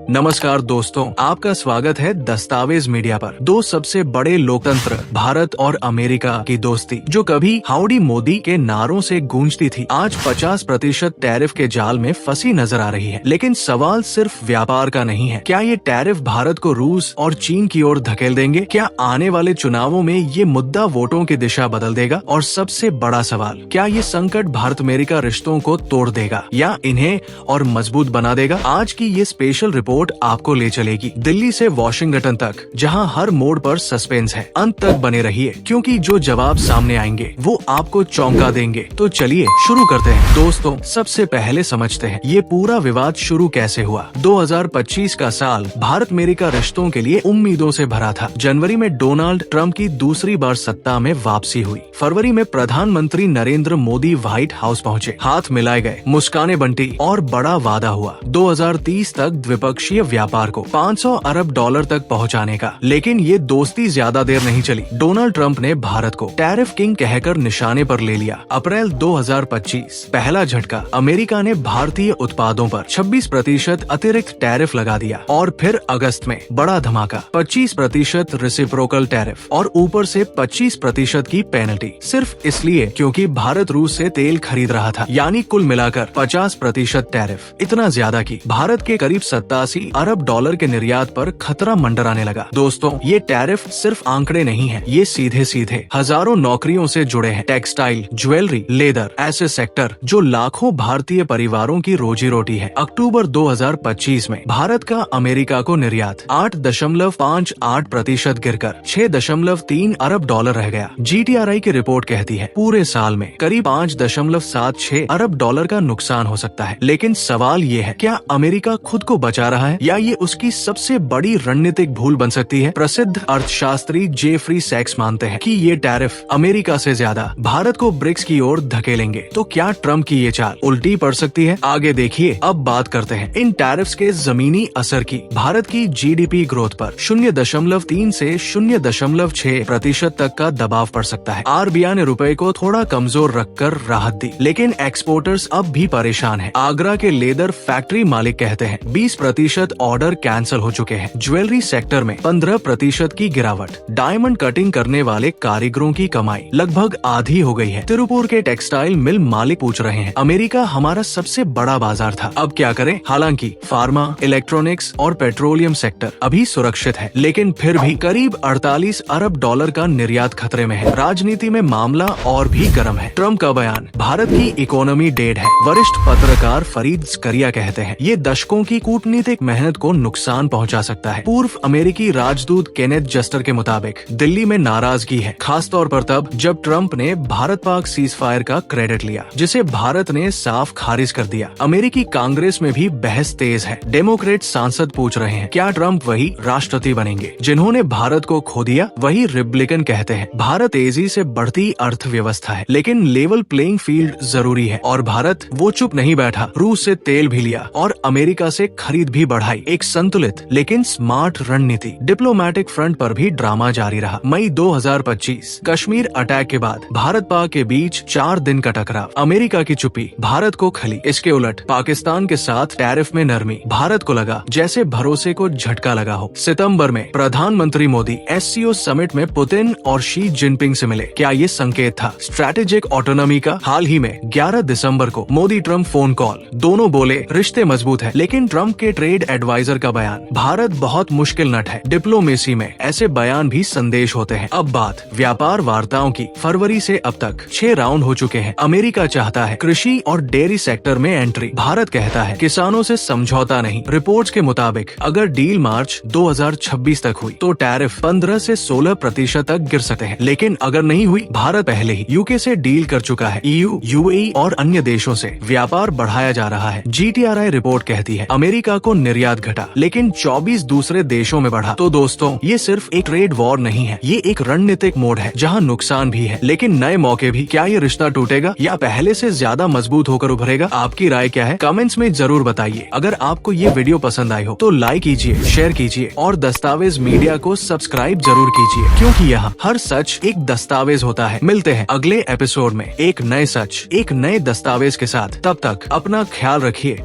नमस्कार दोस्तों, आपका स्वागत है दस्तावेज मीडिया पर। दो सबसे बड़े लोकतंत्र भारत और अमेरिका की दोस्ती जो कभी हाउडी मोदी के नारों से गूंजती थी, आज 50% टैरिफ के जाल में फंसी नजर आ रही है। लेकिन सवाल सिर्फ व्यापार का नहीं है। क्या ये टैरिफ भारत को रूस और चीन की ओर धकेल देंगे? क्या आने वाले चुनावों में ये मुद्दा वोटों की दिशा बदल देगा? और सबसे बड़ा सवाल, क्या ये संकट भारत अमेरिका रिश्तों को तोड़ देगा या इन्हें और मजबूत बना देगा? आज की ये स्पेशल रिपोर्ट आपको ले चलेगी दिल्ली से वॉशिंगटन तक, जहां हर मोड़ पर सस्पेंस है। अंत तक बने रहिए, क्योंकि जो जवाब सामने आएंगे वो आपको चौंका देंगे। तो चलिए शुरू करते हैं। दोस्तों, सबसे पहले समझते हैं ये पूरा विवाद शुरू कैसे हुआ। 2025 का साल भारत अमेरिका रिश्तों के लिए उम्मीदों से भरा था। जनवरी में डोनाल्ड ट्रंप की दूसरी बार सत्ता में वापसी हुई। फरवरी में प्रधानमंत्री नरेंद्र मोदी व्हाइट हाउस पहुंचे, हाथ मिलाए गए, मुस्काने बंटी और बड़ा वादा हुआ 2030 तक द्विपक्षीय व्यापार को $500 अरब तक पहुंचाने का। लेकिन ये दोस्ती ज्यादा देर नहीं चली। डोनाल्ड ट्रंप ने भारत को टैरिफ किंग कहकर निशाने पर ले लिया। अप्रैल 2025 पहला झटका, अमेरिका ने भारतीय उत्पादों पर 26% अतिरिक्त टैरिफ लगा दिया। और फिर अगस्त में बड़ा धमाका, 25% रेसिप्रोकल टैरिफ और ऊपर से 25% की पेनल्टी, सिर्फ इसलिए क्योंकि भारत रूस से तेल खरीद रहा था। यानी कुल मिलाकर 50% टैरिफ। इतना ज्यादा कि भारत के करीब 87 अरब डॉलर के निर्यात पर खतरा मंडराने लगा। दोस्तों, ये टैरिफ सिर्फ आंकड़े नहीं है, ये सीधे सीधे हजारों नौकरियों से जुड़े हैं। टेक्सटाइल, ज्वेलरी, लेदर, ऐसे सेक्टर जो लाखों भारतीय परिवारों की रोजी रोटी है। अक्टूबर 2025 में भारत का अमेरिका को निर्यात 8.58% गिरकर 6.3 अरब डॉलर रह गया। GTRI की रिपोर्ट कहती है पूरे साल में करीब 5.76 अरब डॉलर का नुकसान हो सकता है। लेकिन सवाल ये है, क्या अमेरिका खुद को बचा रहा है या ये उसकी सबसे बड़ी रणनीतिक भूल बन सकती है? प्रसिद्ध अर्थशास्त्री जेफरी सैक्स मानते हैं कि ये टैरिफ अमेरिका से ज्यादा भारत को ब्रिक्स की ओर धकेलेंगे। तो क्या ट्रम्प की ये चाल उल्टी पड़ सकती है? आगे देखिए। अब बात करते हैं इन टैरिफ्स के जमीनी असर की। भारत की GDP ग्रोथ पर 0.3 से 0.6% तक का दबाव पड़ सकता है। RBI ने रुपए को थोड़ा कमजोर रखकर राहत दी, लेकिन एक्सपोर्टर्स अब भी परेशान है। आगरा के लेदर फैक्ट्री मालिक कहते हैं 20% ऑर्डर कैंसिल हो चुके हैं। ज्वेलरी सेक्टर में 15% की गिरावट। डायमंड कटिंग करने वाले कारीगरों की कमाई लगभग आधी हो गई है। तिरुपुर के टेक्सटाइल मिल मालिक पूछ रहे हैं, अमेरिका हमारा सबसे बड़ा बाजार था, अब क्या करें? हालांकि फार्मा, इलेक्ट्रॉनिक्स और पेट्रोलियम सेक्टर अभी सुरक्षित है, लेकिन फिर भी करीब 48 अरब डॉलर का निर्यात खतरे में है। राजनीति में मामला और भी गर्म है। ट्रम्प का बयान, भारत की इकोनॉमी डेड है। वरिष्ठ पत्रकार फरीद जकरिया कहते हैं ये दशकों की कूटनीतिक मेहनत को नुकसान पहुंचा सकता है। पूर्व अमेरिकी राजदूत केनेथ जस्टर के मुताबिक दिल्ली में नाराजगी है, खासतौर पर तब जब ट्रंप ने भारत पाक सीज फायर का क्रेडिट लिया, जिसे भारत ने साफ खारिज कर दिया। अमेरिकी कांग्रेस में भी बहस तेज है। डेमोक्रेट सांसद पूछ रहे हैं, क्या ट्रंप वही राष्ट्रपति बनेंगे जिन्होंने भारत को खो दिया? वही रिपब्लिकन कहते हैं, भारत तेजी से बढ़ती अर्थव्यवस्था है, लेकिन लेवल प्लेइंग फील्ड जरूरी है। और भारत वो चुप नहीं बैठा, रूस से तेल भी लिया और अमेरिका से खरीद भी बढ़ाई। एक संतुलित लेकिन स्मार्ट रणनीति। डिप्लोमेटिक फ्रंट पर भी ड्रामा जारी रहा। मई 2025 कश्मीर अटैक के बाद भारत पाक के बीच 4 दिन का टकराव। अमेरिका की चुप्पी भारत को खली। इसके उलट पाकिस्तान के साथ टैरिफ में नरमी। भारत को लगा जैसे भरोसे को झटका लगा हो। सितंबर में प्रधानमंत्री मोदी SCO समिट में पुतिन और शी जिनपिंग से मिले। क्या ये संकेत था स्ट्रैटेजिक ऑटोनॉमी का? हाल ही में 11 दिसंबर को मोदी ट्रम्प फोन कॉल। दोनों बोले रिश्ते मजबूत है, लेकिन ट्रम्प के ट्रेड एडवाइजर का बयान, भारत बहुत मुश्किल नट है। डिप्लोमेसी में ऐसे बयान भी संदेश होते हैं। अब बात व्यापार वार्ताओं की। फरवरी से अब तक 6 राउंड हो चुके हैं। अमेरिका चाहता है कृषि और डेयरी सेक्टर में एंट्री। भारत कहता है किसानों से समझौता नहीं। रिपोर्ट्स के मुताबिक अगर डील मार्च 2026 तक हुई तो टैरिफ 15 से 16% तक गिर सकते हैं। लेकिन अगर नहीं हुई, भारत पहले ही यूके से डील कर चुका है। EU, UAE और अन्य देशों से व्यापार बढ़ाया जा रहा है। GTRI रिपोर्ट कहती है अमेरिका को निर्यात घटा, लेकिन 24 दूसरे देशों में बढ़ा। तो दोस्तों, ये सिर्फ एक ट्रेड वॉर नहीं है, ये एक रणनीतिक मोड़ है जहां नुकसान भी है लेकिन नए मौके भी। क्या ये रिश्ता टूटेगा या पहले से ज्यादा मजबूत होकर उभरेगा? आपकी राय क्या है? कमेंट्स में जरूर बताइए। अगर आपको ये वीडियो पसंद आई हो तो लाइक कीजिए, शेयर कीजिए और दस्तावेज मीडिया को सब्सक्राइब जरूर कीजिए, क्योंकि यहाँ हर सच एक दस्तावेज होता है। मिलते हैं अगले एपिसोड में एक नए सच, एक नए दस्तावेज के साथ। तब तक अपना ख्याल रखिए।